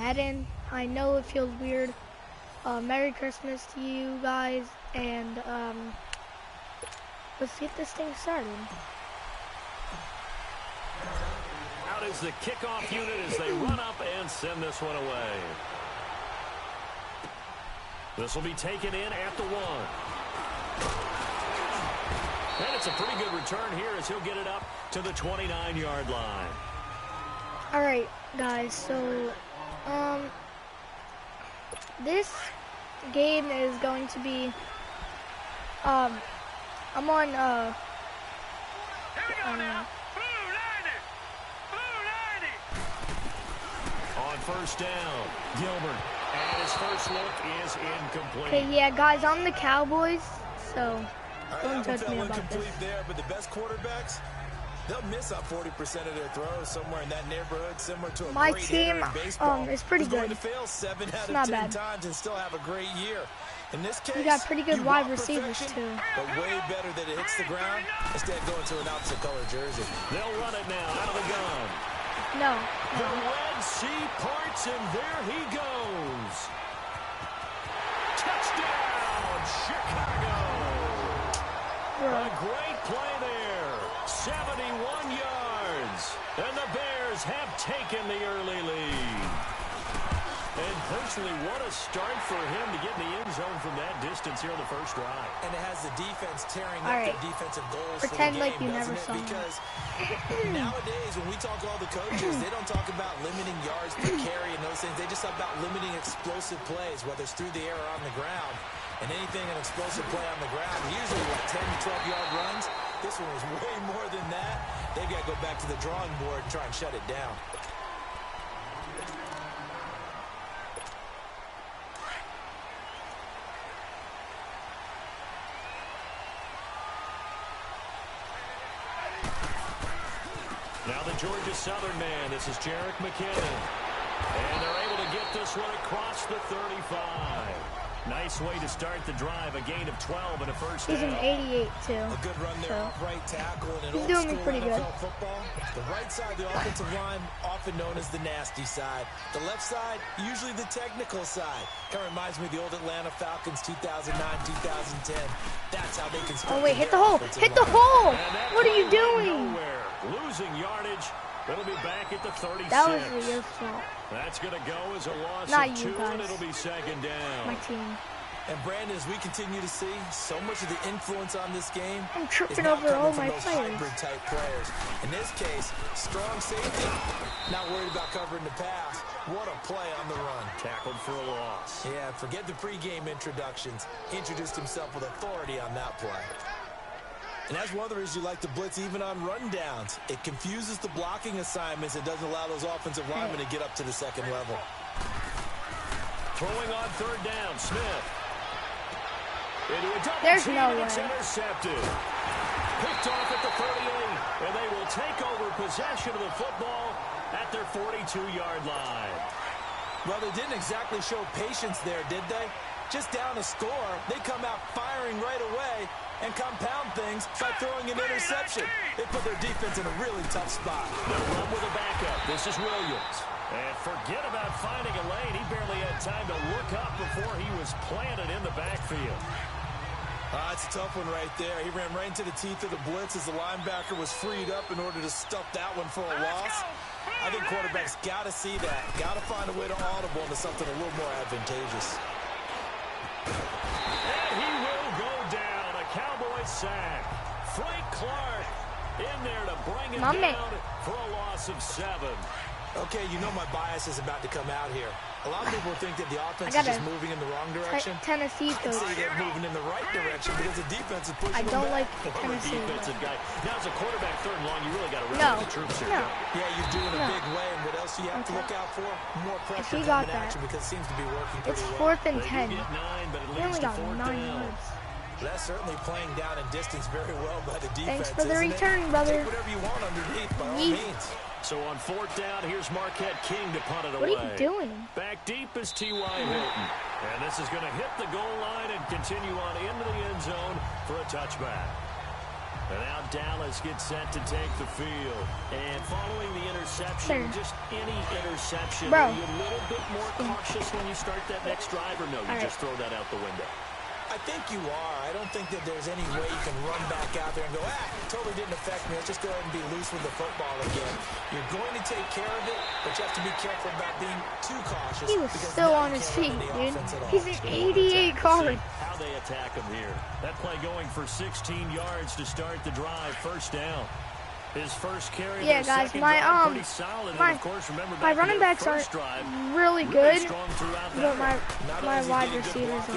Madden. I know it feels weird. Merry Christmas to you guys, and let's get this thing started. Out is the kickoff unit as they run up and send this one away. This will be taken in at the 1. And it's a pretty good return here as he'll get it up to the 29-yard line. All right, guys, so this game is going to be I'm on on first down, Gilbert, and his first look is incomplete. Okay, yeah, guys, I'm the Cowboys, so don't judge me about this. There, but the best quarterbacks, they'll miss up 40% of their throws somewhere in that neighborhood, similar to a My great team is pretty good. Going to fail 7 out of 10 times and still have a great year. In this case, we got pretty good wide receivers too. But way better that it hits the ground instead of going to an opposite color jersey. They'll run it now out of the gun. No. The Red Sea parts, and there he goes. Touchdown, Chicago. A great play there. 71 yards. And the Bears have taken the early lead. And personally, what a start for him to get in the end zone from that distance here on the first drive. And it has the defense tearing up their defensive goals. Pretend for the game, like you never saw because nowadays, when we talk to all the coaches, they don't talk about limiting yards per carry and those things. They just talk about limiting explosive plays, whether it's through the air or on the ground. And anything an explosive play on the ground, usually like 10 to 12-yard runs. This one was way more than that. They've got to go back to the drawing board and try and shut it down. Now the Georgia Southern man, this is Jerick McKinnon. And they're able to get this one across the 35. Nice way to start the drive, a gain of 12 and a first down. He's an 88 too. A good run there off right tackle and an he's doing me pretty good. Football. The right side of the offensive line, often known as the nasty side. The left side, usually the technical side. Kind of reminds me of the old Atlanta Falcons 2009, 2010. That's how they can. Oh wait, hit the hole! Hit the hole! What are you doing? Nowhere. Losing yardage. It'll be back at the 36. That was your fault. That's going to go as a loss Not of 2, and it'll be second down. My team. And Brandon, as we continue to see, so much of the influence on this game I'm tripping over all my players. Hybrid-type players. In this case, strong safety, not worried about covering the pass. What a play on the run. Tackled for a loss. Yeah, forget the pregame introductions. Introduced himself with authority on that play. And that's one of the reasons you like to blitz even on rundowns. It confuses the blocking assignments. It doesn't allow those offensive linemen to get up to the second level. Throwing on third down, Smith. Into a double There's team, no and way. it's intercepted. Picked off at the 38, and they will take over possession of the football at their 42-yard line. Well, they didn't exactly show patience there, did they? Just down a score, they come out firing right away and compound things by throwing an interception. They put their defense in a really tough spot. They'll run with a backup. This is Williams. And forget about finding a lane. He barely had time to look up before he was planted in the backfield. It's a tough one right there. He ran right into the teeth of the blitz as the linebacker was freed up in order to stuff that one for a loss. I think quarterbacks got to see that. Got to find a way to audible into something a little more advantageous. And he will go down. A Cowboy sack. Frank Clark in there to bring him down for a loss of 7. Okay, you know my bias is about to come out here. A lot of people think that the offense is just moving in the wrong direction. Tennessee coach. I say they're moving in the right direction because the defense is pushing them back. I don't like Tennessee. Defensive guy. Now, as a quarterback, third and long, you really got to rally the troops here. No. Yeah, you do in a big way. And what else do you have to look out for? More pressure got coming at you because it seems to be working pretty it's well. 4th and 10. We only got 9 yards. That's certainly playing down in distance very well by the defense. Thanks for the return, brother. Take whatever you want underneath by all means. So on 4th down, here's Marquette King to punt it away. What are you doing? Back deep is T.Y. Hilton. And this is going to hit the goal line and continue on into the end zone for a touchback. And now Dallas gets set to take the field. And following the interception, just any interception, are you a little bit more cautious when you start that next drive, or no, you just throw that out the window? I think you are. I don't think that there's any way you can run back out there and go, totally didn't affect me. Let's just go ahead and be loose with the football again. You're going to take care of it, but you have to be careful about being too cautious. He was still on his feet, dude. He's an 88 card. How they attack him here. That play going for 16 yards to start the drive. First down. His first carry. Yeah, guys, my running backs are really good, but my wide receivers are.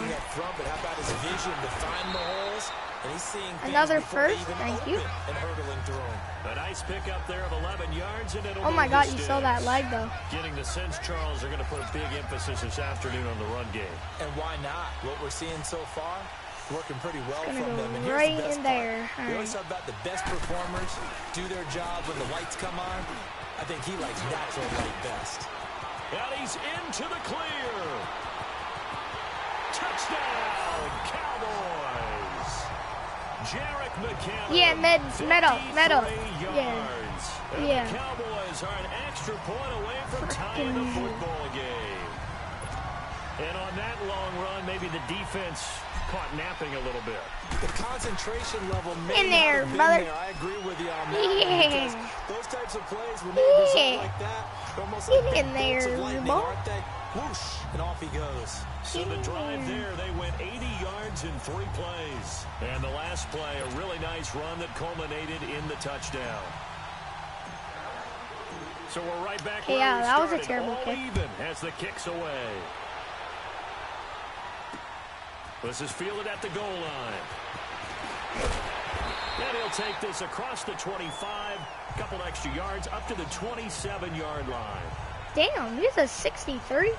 Another first, thank you. A nice pickup there of 11 yards, and oh my God, you saw that leg though. Getting the sense Charles are going to put a big emphasis this afternoon on the run game. And why not? What we're seeing so far, working pretty well from them. And right in there. We always talk about the best performers do their job when the lights come on. I think he likes natural light best. And he's into the clear. Touchdown, Cowboys. Jarek McCammon. Yeah, meadow. Yeah. And the Cowboys are an extra point away from tying the football game. And on that long run, maybe the defense caught napping a little bit. The concentration level may in there, have been mother. there. I agree with you on that. Because those types of plays, when they result like that, almost like in there, lightning, aren't they? Whoosh, and off he goes. So the drive there, they went 80 yards in 3 plays. And the last play, a really nice run that culminated in the touchdown. So we're right back where we started. that was a terrible kick. Even as the kick's away. This is fielded at the goal line. And he'll take this across the 25, a couple extra yards, up to the 27-yard line. Damn, he's a 60-30.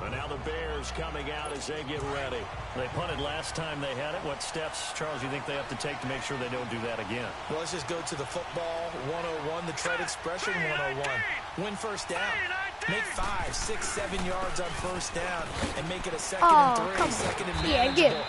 And now the Bears coming out as they get ready. They punted last time they had it. What steps, Charles, you think they have to take to make sure they don't do that again? Well, let's just go to the football 101, the trade expression 101. Win first down. Make 5, 6, 7 yards on first down and make it a second and 3, second and manageable.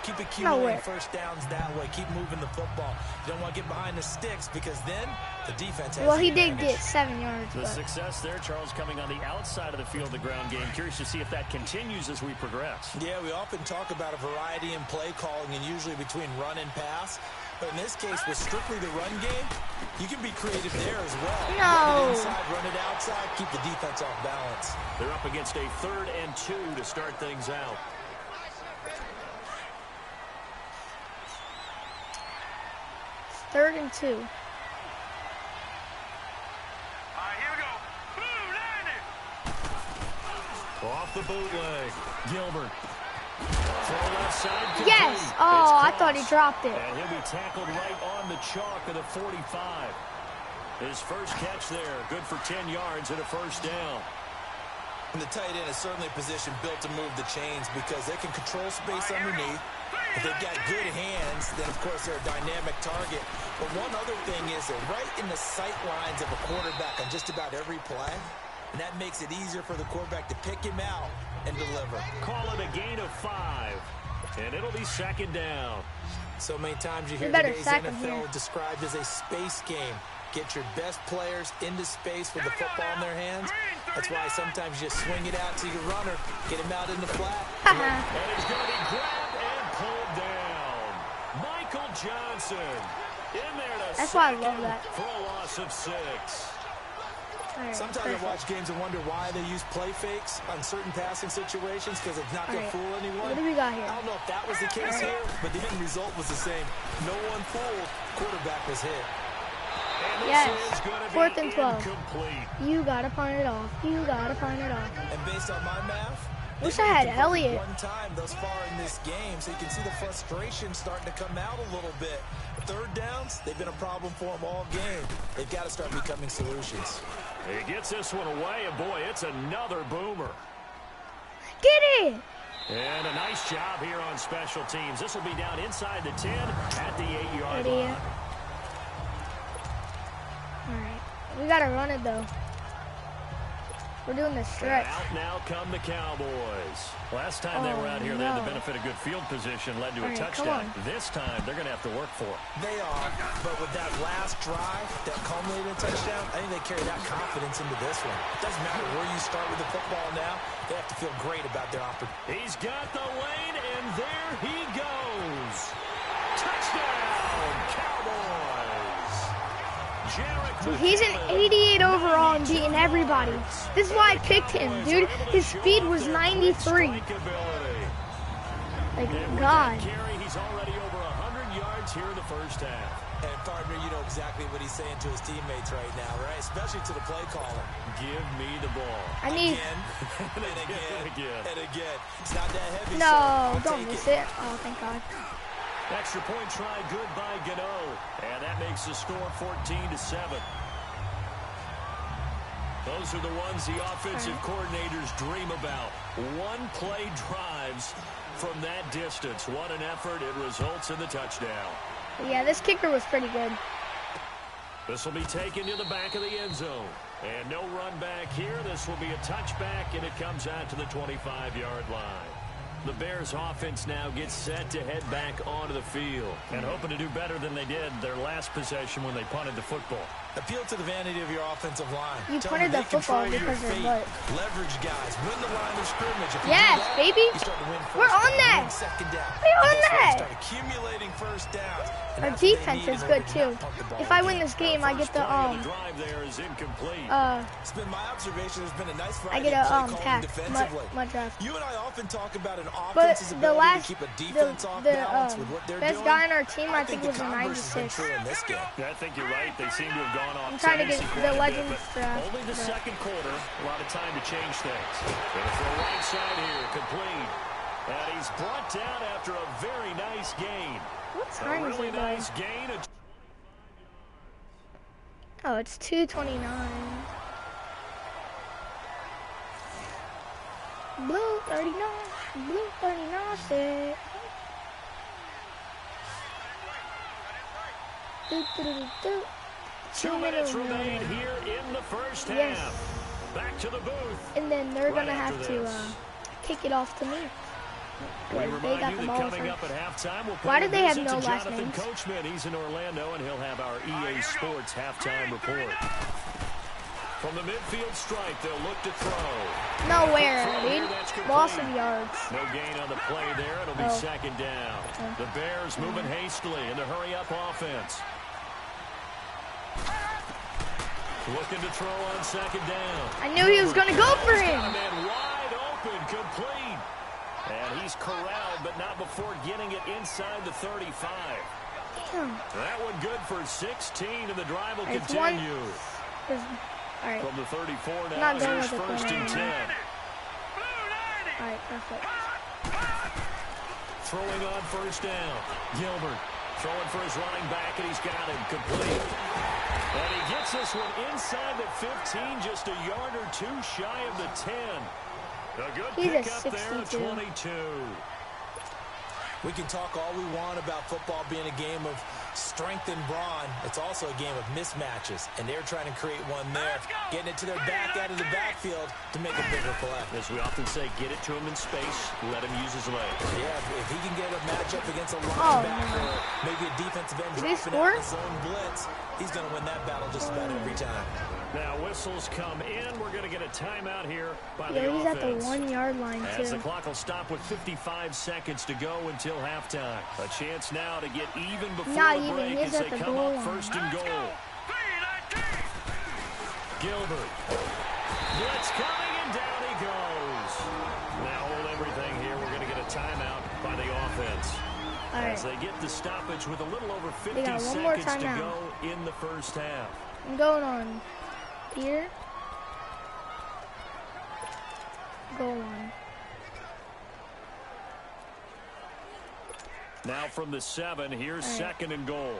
Keep accumulating first downs that way. Keep moving the football. You don't want to get behind the sticks because then the defense has he did get 7 yards. The success there, Charles, coming on the outside of the field, the ground game. Curious to see if that continues as we progress. Yeah, we often talk about a variety in play calling and usually between run and pass. But in this case, with strictly the run game, you can be creative there as well. Run it inside, run it outside, keep the defense off balance. They're up against a 3rd and 2 to start things out. Third and 2. All right, here we go. Off the bootleg, Gilbert. Left side, yes! Oh, I thought he dropped it. And he'll be tackled right on the chalk of the 45. His first catch there, good for 10 yards and a first down. And the tight end is certainly a position built to move the chains because they can control space underneath. If they've got good hands, then, of course, they're a dynamic target. But one other thing is they're right in the sight lines of a quarterback on just about every play. And that makes it easier for the quarterback to pick him out and deliver. Call it a gain of 5. And it'll be second down. So many times you hear today's NFL described as a space game. Get your best players into space with the football in their hands. That's why sometimes you swing it out to your runner, get him out in the flat. And he's going to be grabbed and pulled down. Michael Johnson in there to That's why I love that. For a loss of 6. Sometimes I watch games and wonder why they use play fakes on certain passing situations because it's not going to fool anyone. What do we got here? I don't know if that was the case here, but the end result was the same. No one fooled. Quarterback was hit. Yes, 4th and 12. You gotta punt it off. You gotta punt it off. And based on my math, wish I had Elliott. One time thus far in this game, so you can see the frustration starting to come out a little bit. 3rd downs, they've been a problem for them all game. They've got to start becoming solutions. He gets this one away, and boy, it's another boomer. Get it! And a nice job here on special teams. This will be down inside the 10 at the 8-yard line. Alright, we gotta run it though. We're doing the stretch. Out now come the Cowboys. Last time they were out here, they had the benefit of good field position, led to a touchdown. This time, they're going to have to work for it. They are, but with that last drive that culminated in a touchdown, I think they carry that confidence into this one. It doesn't matter where you start with the football now. They have to feel great about their opportunity. He's got the lane, and there he goes. Touchdown, Cowboys. Dude, he's an 88 overall and beating everybody. This is why I picked him, dude. His speed was 93. Like, God. He's already over 100 yards here in the first half. And partner, you know exactly what he's saying to his teammates right now, right? Especially to the play caller. Give me the ball. I need... Again. And again. It's not that heavy. No, don't miss it. Oh, thank God. Extra point try, good by Gano. And that makes the score 14-7. Those are the ones the offensive coordinators dream about. One-play drives from that distance. What an effort. It results in the touchdown. Yeah, this kicker was pretty good. This will be taken to the back of the end zone. And no run back here. This will be a touchback, and it comes out to the 25-yard line. The Bears offense now gets set to head back onto the field and hoping to do better than they did their last possession when they punted the football. Appeal to the vanity of your offensive line. You punted the football because of what? Leverage guys. Win the line of scrimmage. Yes, baby. We're on that. We're on that. Start accumulating first downs. Our defense is good too. If I win this game, I get the drive there is incomplete. It's been my observation. There's been a nice I get a pass. My draft. You and I often talk about an But offense's the ability to keep a defense off balance with what they're best doing. guy on our team, I think, the was a converse has been 96. true in this game. Yeah, I think you're right. They seem to have gone off. I'm trying to get the Legends bit, draft. only the second quarter. A lot of time to change things. Going for the right side here, complete. And he's brought down after a very nice gain. What time is it, nice gain. Oh, it's 2:29. Blue 39. Blue 39 said. Do, do, do, do. 2 minutes remain here in the first half. Back to the booth. And then they're going to have to kick it off to me. They got the ball coming up at halftime. Why do they have no last names? Coachman, he's in Orlando, and he'll have our EA Sports halftime report. From the midfield stripe, they'll look to throw. Nowhere, dude. Loss of yards. No gain on the play there. It'll be second down. The Bears moving hastily in the hurry-up offense. Looking to throw on second down. I knew he was going to go for him. Wide open, complete. And he's corralled, but not before getting it inside the 35. Damn. That one good for 16, and the drive will continue. Alright. From the 34 now, Not going here's with first and 10. Alright, perfect. Throwing on first down. Gilbert throwing for his running back, and he's got him complete. And he gets this one inside the 15, just a yard or two shy of the 10. A good pick up there at 22. We can talk all we want about football being a game of strength and brawn. It's also a game of mismatches, and they're trying to create one there, getting it to their back out of the backfield to make a bigger play. As we often say, get it to him in space, let him use his legs. Yeah, if he can get a matchup against a linebacker, maybe a defensive end dropping out in his own blitz, he's going to win that battle just about every time. Now whistles come in. We're going to get a timeout here by the he's offense. at the 1 yard line too. As the clock will stop with 55 seconds to go until halftime. A chance now to get even before the break as they come up first and goal. Gilbert. Blitz coming, and down he goes. Now hold everything here. We're going to get a timeout by the offense. As they get the stoppage with a little over 50 seconds to go in the first half. I'm going on here. Go on. Now from the 7, here's second and goal.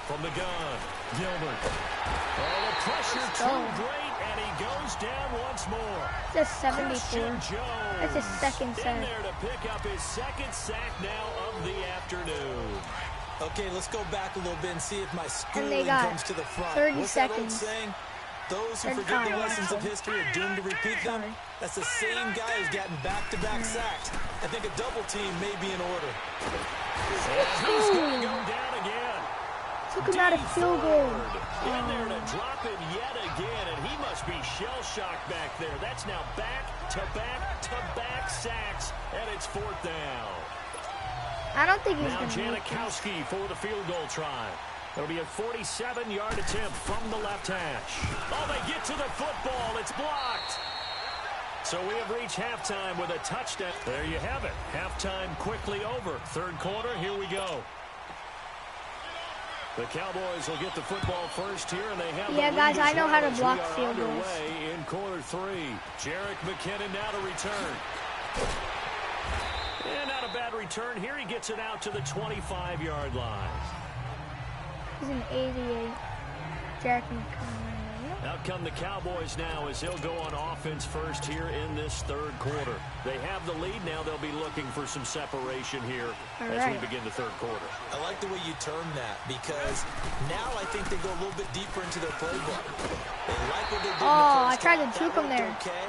From the gun, Gilbert. Oh, the pressure too great, and he goes down once more. That's 74. That's his second sack. In there to pick up his second sack now of the afternoon. Okay, let's go back a little bit and see if my schooling they got comes to the front. 30 What's that old seconds. saying? Those who forget the lessons of history are doomed to repeat them. That's the same guy who's gotten back-to-back sacks. I think a double team may be in order. He's going to go down again. Took him out of field goal. In there to drop him yet again, and he must be shell-shocked back there. That's now back-to-back-to-back sacks, and it's 4th down. I don't think he's now going to make it. Janikowski for the field goal try. It'll be a 47-yard attempt from the left hash. Oh, they get to the football. It's blocked. So we have reached halftime with a touchdown. There you have it. Halftime quickly over. 3rd quarter, here we go. The Cowboys will get the football first here, and they have Yeah, guys, I know how to block field goals. In quarter 3. Jarek McKinnon now to return. And not a bad return here. He gets it out to the 25-yard line. He's an 88. Jarek McKinnon. Out come the Cowboys now as they'll go on offense first here in this 3rd quarter. They have the lead now. They'll be looking for some separation here as we begin the 3rd quarter. I like the way you term that because now I think they go a little bit deeper into their playbook. They like what they did in the first I tried to half. juke him there. Okay,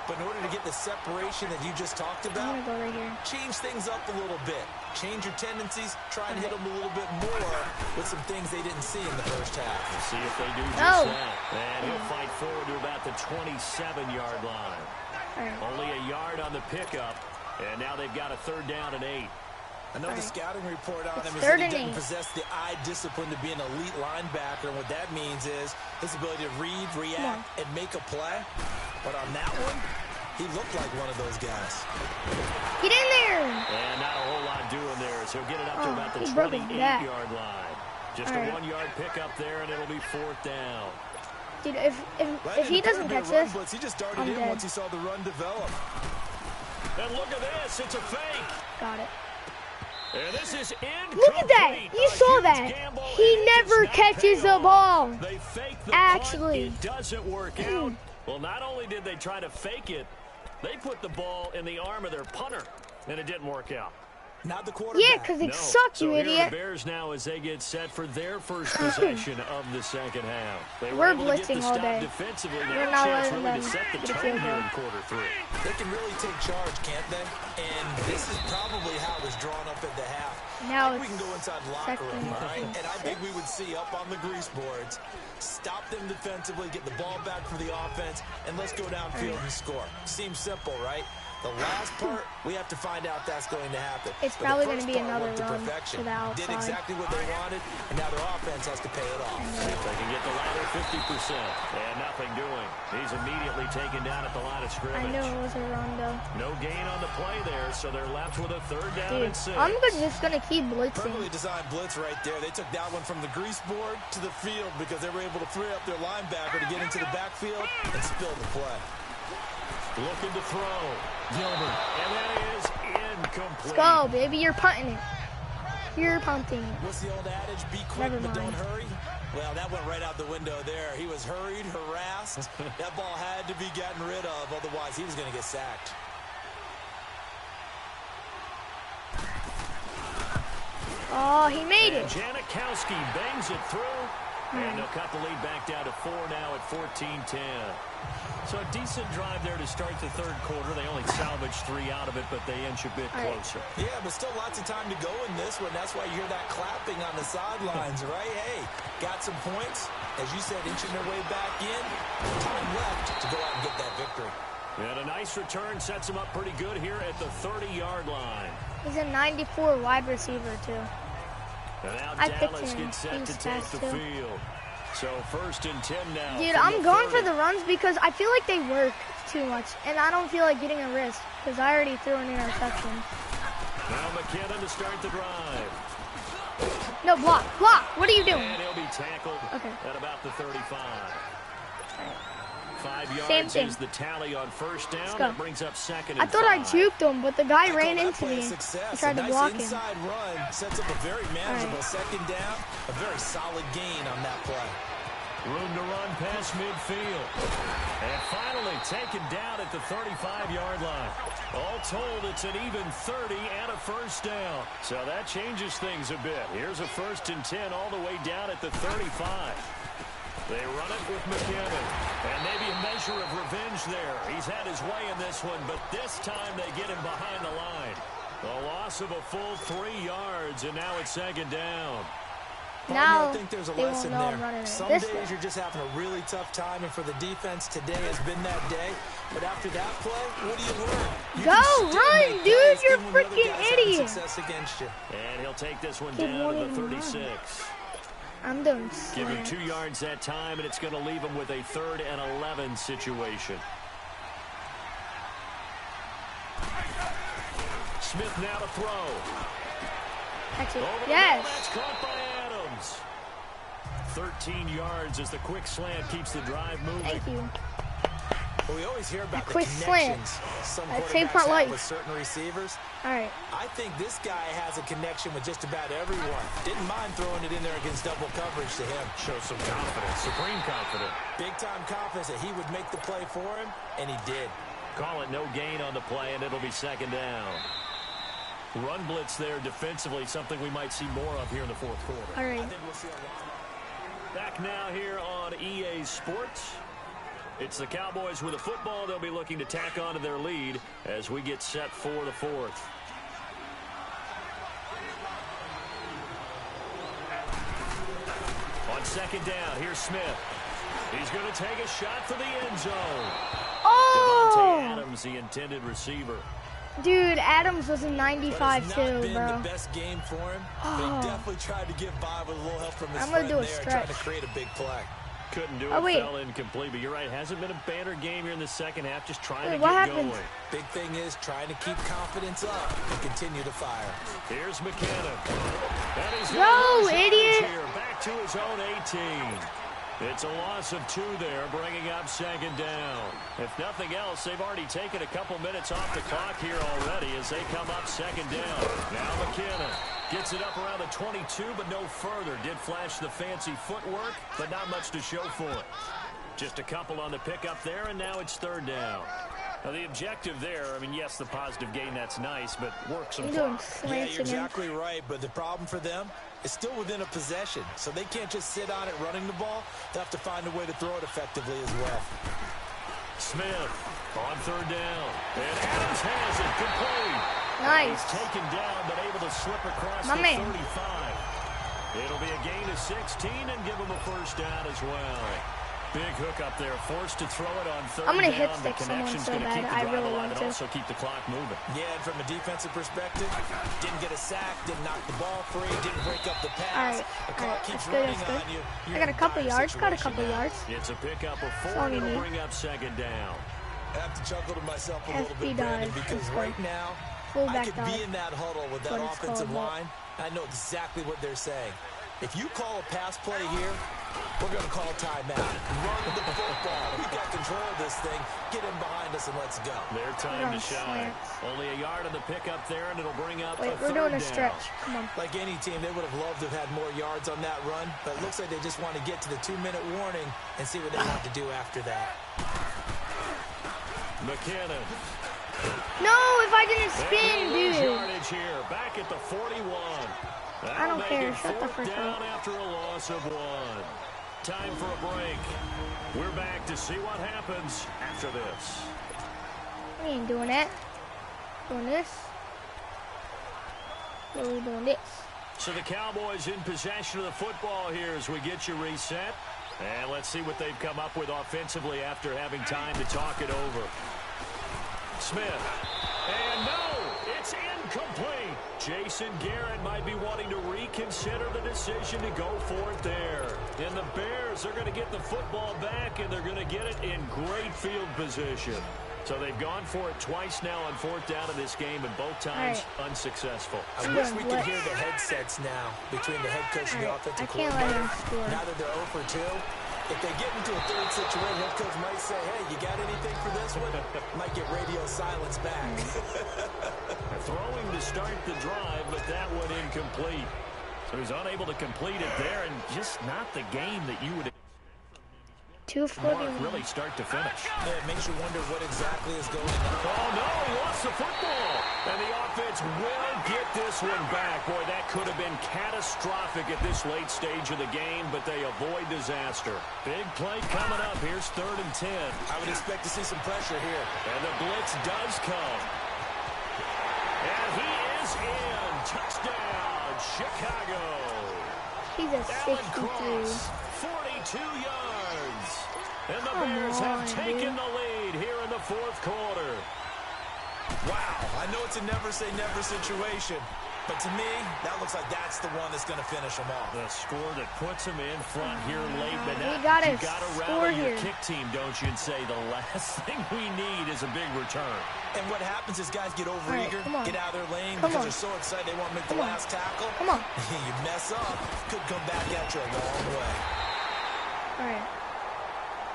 but in order to get the separation that you just talked about, I'm gonna go right here. Change things up a little bit. Change your tendencies. Try and hit them a little bit more with some things they didn't see in the first half. We'll see if they do just that. And he'll fight forward to about the 27-yard line. Only a yard on the pickup, and now they've got a 3rd down and 8. I know the scouting report on him is 3rd that he and doesn't 8. possess the eye discipline to be an elite linebacker, and what that means is his ability to read, react, and make a play. But on that one, he looked like one of those guys. Get in there! And not a whole lot doing there, so he'll get it up to about the 28-yard line. Just a 1-yard pickup there, and it'll be 4th down. Dude, if he doesn't catch this, blitz, he just started I'm in dead. once he saw the run develop. And look at this, it's a fake. Got it. And this is incomplete. Look at that! You saw that. He never catches the ball. They fake the Actually. punt. It doesn't work out. Well, not only did they try to fake it, they put the ball in the arm of their punter, and it didn't work out. Not the quarterback. Yeah, because it sucked, you so idiot. Here are the Bears now as they get set for their first possession of the 2nd half. We're blitzing all day. Defensively. We're not letting them to set the get a tone field here goal. in quarter 3. They can really take charge, can't they? And this is probably how it was drawn up at the half. Now we can go inside the locker room, all right? and And I think we would see up on the grease boards, stop them defensively, get the ball back for the offense, and let's go downfield and score. Seems simple, right? The last part, we have to find out that's going to happen. It's But probably the going to first be part another worked to run perfection. to the outside. Did exactly what they wanted, and now their offense has to pay it off. See if they can get the latter 50%. And nothing doing. He's immediately taken down at the line of scrimmage. I knew it was a run, though. No gain on the play there, so they're left with a 3rd down Dude, and 6. I'm just going to keep blitzing. Perfectly designed blitz right there. They took that one from the grease board to the field because they were able to free up their linebacker to get into the backfield and spill the play. Looking to throw. Gilbert. And that is incomplete. Let's go, baby. You're punting it. You're punting it. What's the old adage? Be quick, but don't hurry. Well, that went right out the window there. He was hurried, harassed. That ball had to be gotten rid of. Otherwise, he was going to get sacked. Oh, he made it. Janikowski bangs it through. And they'll cut the lead back down to 4 now at 14-10. So a decent drive there to start the 3rd quarter. They only salvaged 3 out of it, but they inch a bit closer. Yeah, but still lots of time to go in this one. That's why you hear that clapping on the sidelines, right? Hey, got some points. As you said, inching their way back in. Time left to go out and get that victory. And a nice return sets them up pretty good here at the 30-yard line. He's a 94 wide receiver, too. And now I picked Dallas him. gets set He's to take fast, the too. field. So 1st and 10 now. Dude, I'm going for the runs because I feel like they work too much, and I don't feel like getting a risk because I already threw an interception. Now McKinnon to start the drive. No, block. What are you doing? And he'll be tackled at about the 35. 5 yards is the tally on 1st down. That brings up 2nd and 5. I thought I juked him, but the guy ran into me. I tried to block him. Inside run sets up a very manageable 2nd down. A very solid gain on that play. Room to run past midfield. And finally taken down at the 35-yard line. All told, it's an even 30 and a first down. So that changes things a bit. Here's a 1st and 10 all the way down at the 35. They run it with McKinnon. And maybe a measure of revenge there. He's had his way in this one, but this time they get him behind the line. A loss of a full 3 yards, and now it's 2nd down. Now I think there's a they lesson won't know there. I'm running it Some this days way. you're just having a really tough time, and for the defense, today has been that day. But after that play, what do you learn? You Go, can still run, make dude, plays you're even when the other freaking guys having idiot. Success against you. And he'll take this one Kid down won't to the even run. 36. I'm doing Give him slants. 2 yards that time, and it's going to leave him with a 3rd and 11 situation. Smith now to throw. That's it. Over the middle, Yes. that's caught by Adams. 13 yards as the quick slant keeps the drive moving. Thank you. Well, we always hear about the quick slant. connections some That saved quarterbacks my have life. with certain receivers. All right. I think this guy has a connection with just about everyone. Didn't mind throwing it in there against double coverage to him. Shows some confidence, supreme confidence. Big-time confidence that he would make the play for him, and he did. Call it no gain on the play, and it'll be 2nd down. Run blitz there defensively, something we might see more of here in the 4th quarter. All right. I think we'll see a lot. Back now here on EA Sports. It's the Cowboys with a football. They'll be looking to tack on to their lead as we get set for the 4th. On 2nd down, here's Smith. He's going to take a shot for the end zone. Oh! Devontae Adams, the intended receiver. Dude, Adams was in But 95 it's too, not been bro. the best game for him, but Oh. he definitely tried to get by with a little help from his I'm gonna friend do a there, trying to stretch. create a big play. Couldn't do it, Oh, wait. fell incomplete. But you're right, hasn't been a banner game here in the 2nd half, just trying Wait, to what get happened? going. Big thing is trying to keep confidence up and continue to fire. Here's McKinnon. And he's Go, gonna lose yards idiot. here, back to his own 18. It's a loss of 2 there, bringing up 2nd down. If nothing else, they've already taken a couple minutes off the clock here already as they come up 2nd down. Now McKinnon gets it up around the 22, but no further. Did flash the fancy footwork, but not much to show for it. Just a couple on the pickup there, and now it's 3rd down. Now the objective there, I mean, yes, the positive gain, that's nice, but work some I'm doing clock. Yeah, slants you're again. exactly right, but the problem for them is still within a possession, so they can't just sit on it running the ball. They'll have to find a way to throw it effectively as well. Smith on 3rd down. And Adams has it complete. Nice. He's taken down, but able to slip across My the man. 35. It'll be a gain of 16 and give him a first down as well. Big hook up there, forced to throw it on 3rd I'm gonna down. hit stick The someone connection's so gonna bad. keep the I drive really alive want and to. also keep the clock moving. Yeah, and from a defensive perspective, didn't get a sack, didn't knock the ball free, didn't break up the pass. Alright, The clock keeps that's good, running that's on good. you. I You're got in a couple dire yards, got a situation couple now. It's yards. a pickup of 4, all and you it'll need. bring up 2nd down. I have to chuckle to myself a little FB bit, Brandon, dive. because Let's go. right now, I Fullback could be dive. in that huddle with that What it's offensive called, line. I know exactly what they're saying. If you call a pass play here, we're going to call timeout. Run the football. We got control of this thing. Get in behind us and let's go. Their time We're to on shine. slants. Only a yard on the pickup there, and it'll bring up Wait, a we're 3rd doing a down. stretch. Come on. Like any team, they would have loved to have had more yards on that run, but it looks like they just want to get to the 2-minute warning and see what they want to do after that. McKinnon. No, if I didn't And spin, they lose dude. yardage here, back at the 41. I don't That'll care. make it Shut the 4th frick down up. after a loss of 1. Time for a break. We're back to see what happens after this. We ain't doing that. Doing this. What are we doing this? So the Cowboys in possession of the football here as we get you reset. And let's see what they've come up with offensively after having time to talk it over. Smith. And no, it's incomplete. Jason Garrett might be wanting to reconsider the decision to go for it there. And the Bears are going to get the football back, and they're going to get it in great field position. So they've gone for it twice now on 4th down in this game, and both times unsuccessful. I wish we could hear the headsets now between the head coach and the offensive I can't let coordinator. him score. Now that they're 0 for 2, if they get into a 3rd situation, head coach might say, hey, you got anything for this one? Might get radio silence back. Throwing to start the drive, but that one incomplete. So he's unable to complete it there, and just not the game that you would expect from 2:41. Really start to finish. Yeah, it makes you wonder what exactly is going on. Oh, no, he lost the football. And the offense will get this one back. Boy, that could have been catastrophic at this late stage of the game, but they avoid disaster. Big play coming up. Here's 3rd and 10. I would expect to see some pressure here. And the blitz does come. And he is in. Touchdown, Chicago. He's a 63. 42 yards. And the Bears have taken the lead here in the 4th quarter. Wow, I know it's a never-say-never situation, but to me, that looks like that's the one that's going to finish them off. The score that puts them in front here late, but now you gotta rally your kick team, don't you, and say the last thing we need is a big return. And what happens is guys get overeager, get out of their lane because they're so excited they want to make the last tackle. Come on. You mess up, could come back at you a long way. All right.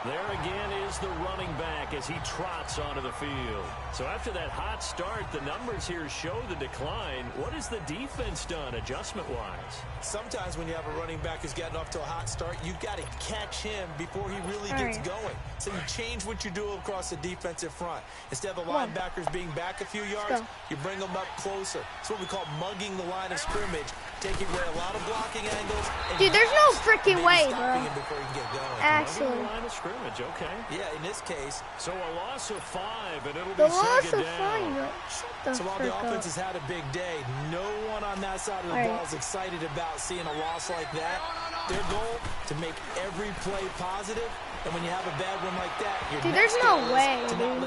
There again is the running back as he trots onto the field. So after that hot start, the numbers here show the decline. What has the defense done adjustment-wise? Sometimes when you have a running back who's gotten off to a hot start, you've got to catch him before he really gets going. So you change what you do across the defensive front. Instead of the linebackers being back a few yards, you bring them up closer. It's what we call mugging the line of scrimmage, taking away a lot of blocking angles. Dude, there's no freaking way, bro. Before you can get going. Actually. Okay. Yeah, in this case. So a loss of 5, and it'll be the loss of 5. So while the offense has had a big day, no one on that side of the ball is excited about seeing a loss like that. Their goal, to make every play positive. And when you have a bad one like that, dude, there's no way, dude.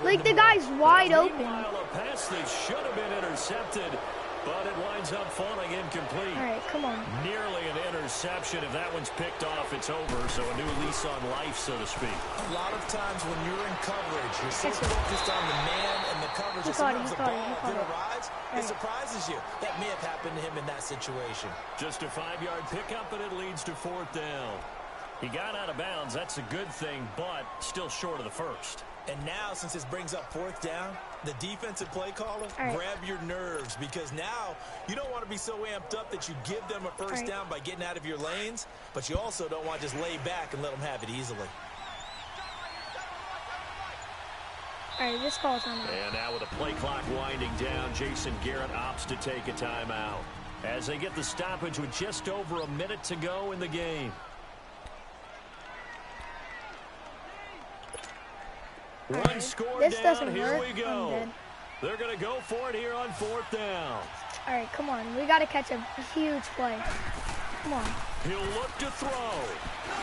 Like, the guy's wide open. A pass that should have been intercepted, but it winds up falling incomplete. All right, come on. Nearly an interception. If that one's picked off, it's over. So a new lease on life, so to speak. A lot of times when you're in coverage, you're so focused on the man and the coverage that sometimes the ball, if it arrives, it surprises you. That may have happened to him in that situation. Just a 5-yard pickup, and it leads to 4th down. He got out of bounds. That's a good thing, but still short of the first. And now, since this brings up 4th down, the defensive play caller, grab your nerves, because now you don't want to be so amped up that you give them a first down by getting out of your lanes, but you also don't want to just lay back and let them have it easily. All right, this call's on. And now with the play clock winding down, Jason Garrett opts to take a timeout as they get the stoppage with just over a minute to go in the game. One score this down, doesn't here work. we go. They're going to go for it here on 4th down. All right, come on. We got to catch a huge play. Come on. He'll look to throw.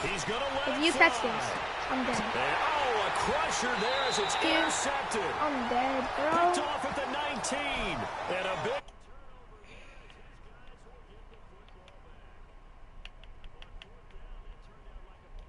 He's going to let If you catch this, I'm dead. And, a crusher there as it's intercepted. I'm dead, bro. Picked off at the 19. And a big...